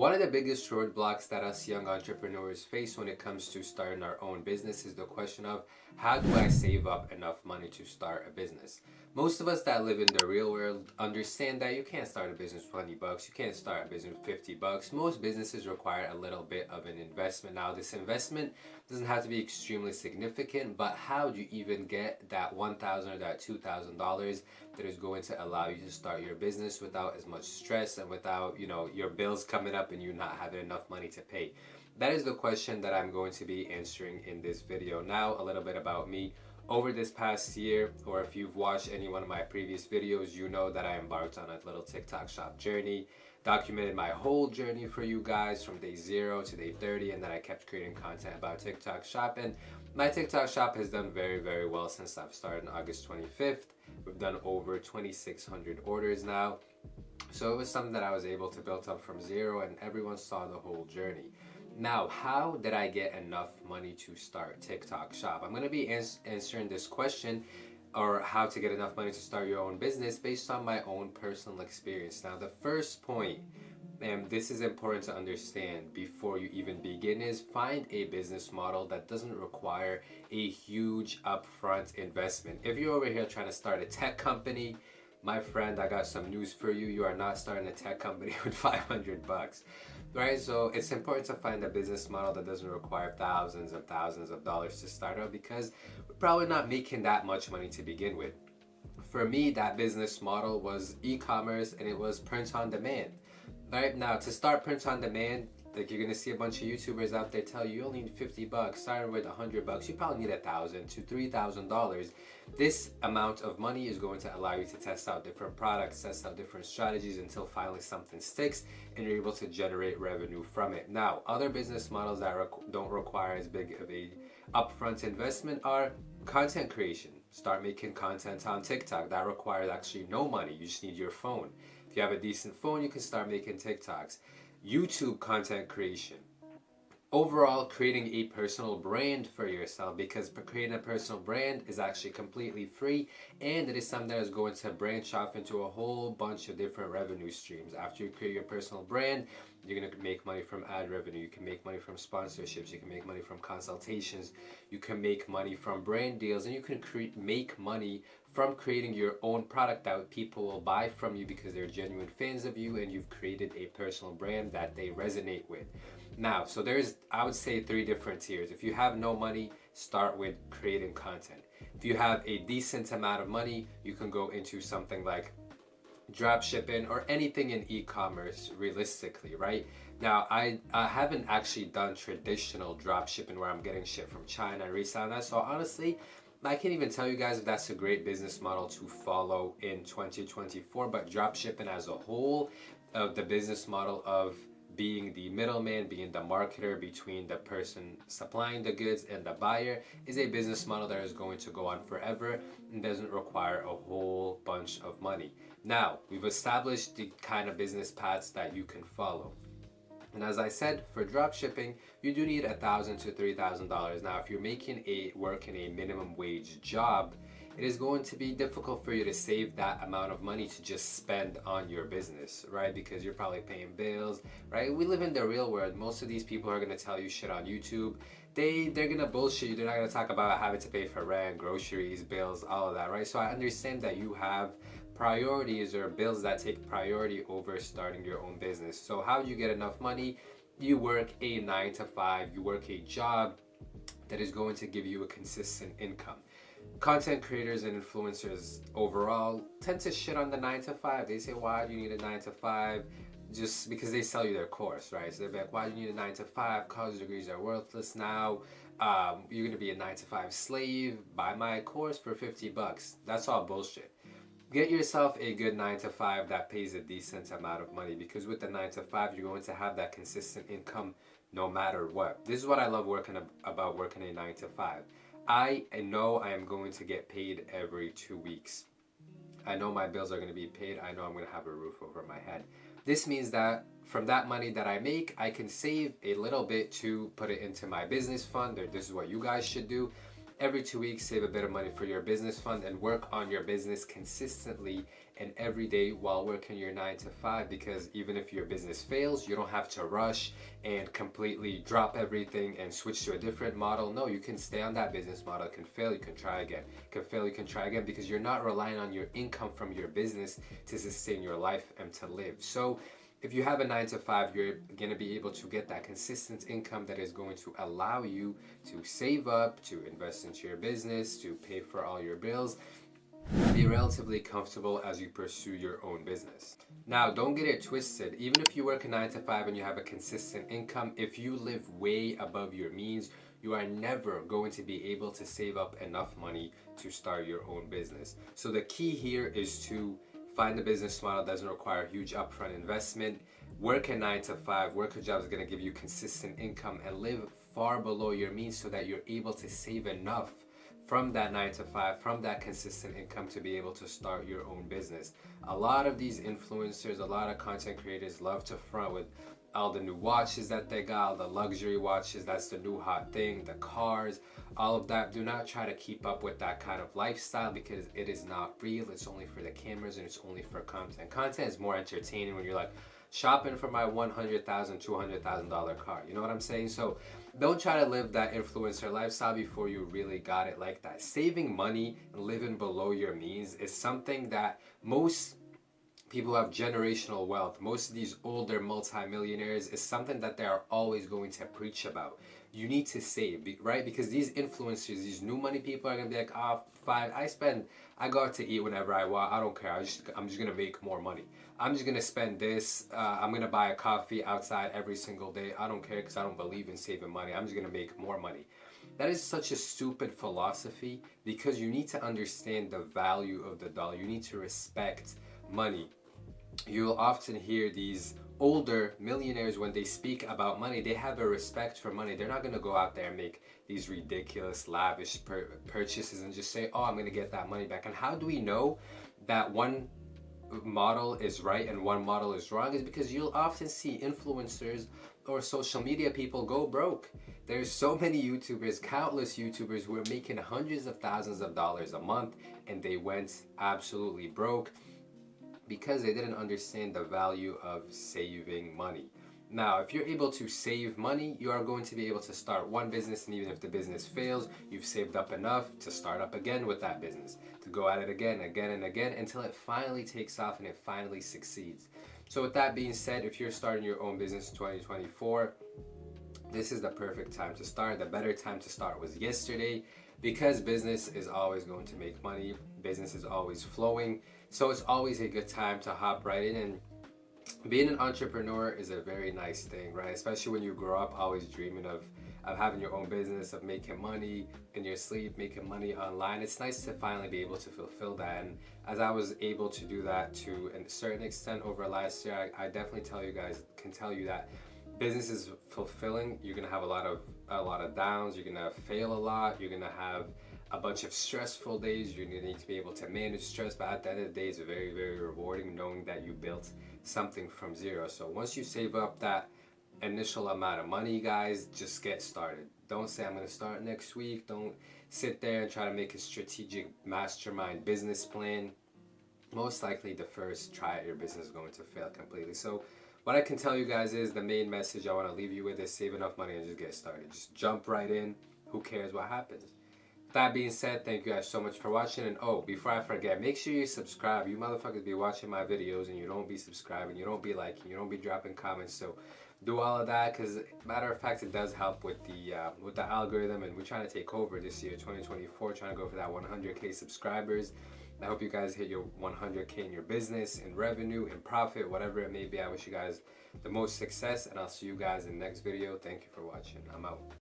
One of the biggest roadblocks that us young entrepreneurs face when it comes to starting our own business is the question of how do I save up enough money to start a business? Most of us that live in the real world understand that you can't start a business with 20 bucks, you can't start a business with 50 bucks. Most businesses require a little bit of an investment. Now, this investment doesn't have to be extremely significant, but how do you even get that $1,000 or that $2,000 that is going to allow you to start your business without as much stress and without, your bills coming up and you not having enough money to pay? That is the question that I'm going to be answering in this video. Now, a little bit about me. Over this past year, or if you've watched any one of my previous videos, you know that I embarked on a little TikTok shop journey, documented my whole journey for you guys from day 0 to day 30, and then I kept creating content about TikTok shop. And my TikTok shop has done very, very well since I've started on August 25th. We've done over 2,600 orders now. So it was something that I was able to build up from zero, and everyone saw the whole journey. Now, how did I get enough money to start TikTok shop? I'm going to be answering this question, or how to get enough money to start your own business, based on my own personal experience. Now, the first point, and this is important to understand before you even begin, is find a business model that doesn't require a huge upfront investment. If you're over here trying to start a tech company, my friend, I got some news for you. You are not starting a tech company with 500 bucks. Right, so it's important to find a business model that doesn't require thousands and thousands of dollars to start out, because we're probably not making that much money to begin with. For me, that business model was e-commerce, and it was print on demand. Right, now to start print on demand, like, you're gonna see a bunch of YouTubers out there tell you only need 50 bucks. Starting with 100 bucks, you probably need $1,000 to $3,000. This amount of money is going to allow you to test out different products, test out different strategies, until finally something sticks and you're able to generate revenue from it. Now, other business models that don't require as big of a upfront investment are content creation. Start making content on TikTok. That requires actually no money. You just need your phone. If you have a decent phone, you can start making TikToks. YouTube content creation. Overall, creating a personal brand for yourself, because creating a personal brand is actually completely free, and it is something that is going to branch off into a whole bunch of different revenue streams. After you create your personal brand, you're going to make money from ad revenue, you can make money from sponsorships, you can make money from consultations, you can make money from brand deals, and you can make money from creating your own product that people will buy from you because they're genuine fans of you and you've created a personal brand that they resonate with. Now, so there's, I would say, 3 different tiers. If you have no money, start with creating content. If you have a decent amount of money, you can go into something like drop shipping or anything in e-commerce realistically, right? Now, I haven't actually done traditional drop shipping where I'm getting shit from China and reselling that. So honestly, I can't even tell you guys if that's a great business model to follow in 2024, but drop shipping as a whole, the business model of being the middleman, being the marketer between the person supplying the goods and the buyer, is a business model that is going to go on forever and doesn't require a whole bunch of money. Now, we've established the kind of business paths that you can follow. And as I said, for drop shipping, you do need $1,000 to $3,000. Now, if you're working a minimum wage job, it is going to be difficult for you to save that amount of money to just spend on your business, right? Because you're probably paying bills, right? We live in the real world. Most of these people are going to tell you shit on YouTube. They're going to bullshit you. They're not going to talk about having to pay for rent, groceries, bills, all of that, right? So I understand that you have priorities or bills that take priority over starting your own business. So how do you get enough money? You work a 9 to 5, you work a job that is going to give you a consistent income. Content creators and influencers overall tend to shit on the 9 to 5. They say, why do you need a 9 to 5? Just because they sell you their course, right? So they're like, why do you need a 9 to 5? College degrees are worthless now. You're gonna be a 9 to 5 slave. Buy my course for 50 bucks. That's all bullshit. Get yourself a good 9 to 5 that pays a decent amount of money, because with the 9 to 5, you're going to have that consistent income no matter what. This is what I love about working a 9 to 5. I know I am going to get paid every 2 weeks. I know my bills are going to be paid. I know I'm going to have a roof over my head. This means that from that money that I make, I can save a little bit to put it into my business fund, or this is what you guys should do. every 2 weeks, save a bit of money for your business fund and work on your business consistently and every day while working your 9 to 5, because even if your business fails, you don't have to rush and completely drop everything and switch to a different model. No, you can stay on that business model. It can fail, you can try again. It can fail, you can try again, because you're not relying on your income from your business to sustain your life and to live. So if you have a 9 to 5, you're going to be able to get that consistent income that is going to allow you to save up, to invest into your business, to pay for all your bills, be relatively comfortable as you pursue your own business. Now, don't get it twisted. Even if you work a 9 to 5 and you have a consistent income, if you live way above your means, you are never going to be able to save up enough money to start your own business. So the key here is to find a business model that doesn't require huge upfront investment. Work a 9 to 5, work a job that's going to give you consistent income, and live far below your means so that you're able to save enough from that 9 to 5, from that consistent income, to be able to start your own business. A lot of these influencers, a lot of content creators love to front with all the new watches that they got, all the luxury watches, that's the new hot thing, the cars, all of that. Do not try to keep up with that kind of lifestyle, because it is not real. It's only for the cameras and it's only for content. Content is more entertaining when you're like, shopping for my $100,000, $200,000 car. You know what I'm saying? So don't try to live that influencer lifestyle before you really got it like that. Saving money and living below your means is something that most people who have generational wealth, most of these older multimillionaires, is something that they are always going to preach about. You need to save, right? Because these influencers, these new money people are gonna be like, oh, fine, I go out to eat whenever I want. I don't care. I'm just gonna make more money. I'm just gonna spend this. I'm gonna buy a coffee outside every single day. I don't care, because I don't believe in saving money. I'm just gonna make more money. That is such a stupid philosophy, because you need to understand the value of the dollar. You need to respect money. You'll often hear these older millionaires, when they speak about money, they have a respect for money. They're not going to go out there and make these ridiculous, lavish purchases and just say, oh, I'm going to get that money back. And how do we know that one model is right and one model is wrong? Is because you'll often see influencers or social media people go broke. There's so many YouTubers, countless YouTubers, who are making hundreds of thousands of dollars a month, and they went absolutely broke because they didn't understand the value of saving money. Now, if you're able to save money, you are going to be able to start one business, and even if the business fails, you've saved up enough to start up again with that business, to go at it again, again, and again, until it finally takes off and it finally succeeds. So with that being said, if you're starting your own business in 2024, this is the perfect time to start. The better time to start was yesterday, because business is always going to make money. Business is always flowing. So it's always a good time to hop right in. And being an entrepreneur is a very nice thing, right? Especially when you grow up always dreaming of having your own business, of making money in your sleep, making money online. It's nice to finally be able to fulfill that. And as I was able to do that to a certain extent over last year, I definitely can tell you that business is fulfilling. You're gonna have a lot of downs. You're gonna fail a lot. You're gonna have a bunch of stressful days. You're gonna need to be able to manage stress, but at the end of the day, it's very, very rewarding knowing that you built something from zero. So once you save up that initial amount of money, guys, just get started. Don't say I'm gonna start next week. Don't sit there and try to make a strategic mastermind business plan. Most likely the first try at your business is going to fail completely. So what I can tell you guys is, the main message I want to leave you with is save enough money and just get started. Just jump right in. Who cares what happens? That being said, thank you guys so much for watching. And oh, before I forget, make sure you subscribe. You motherfuckers be watching my videos and you don't be subscribing, you don't be liking, you don't be dropping comments. So do all of that, because matter of fact, it does help with the algorithm. And we're trying to take over this year, 2024, trying to go for that 100K subscribers. I hope you guys hit your 100K in your business, in revenue, in profit, whatever it may be. I wish you guys the most success, and I'll see you guys in the next video. Thank you for watching. I'm out.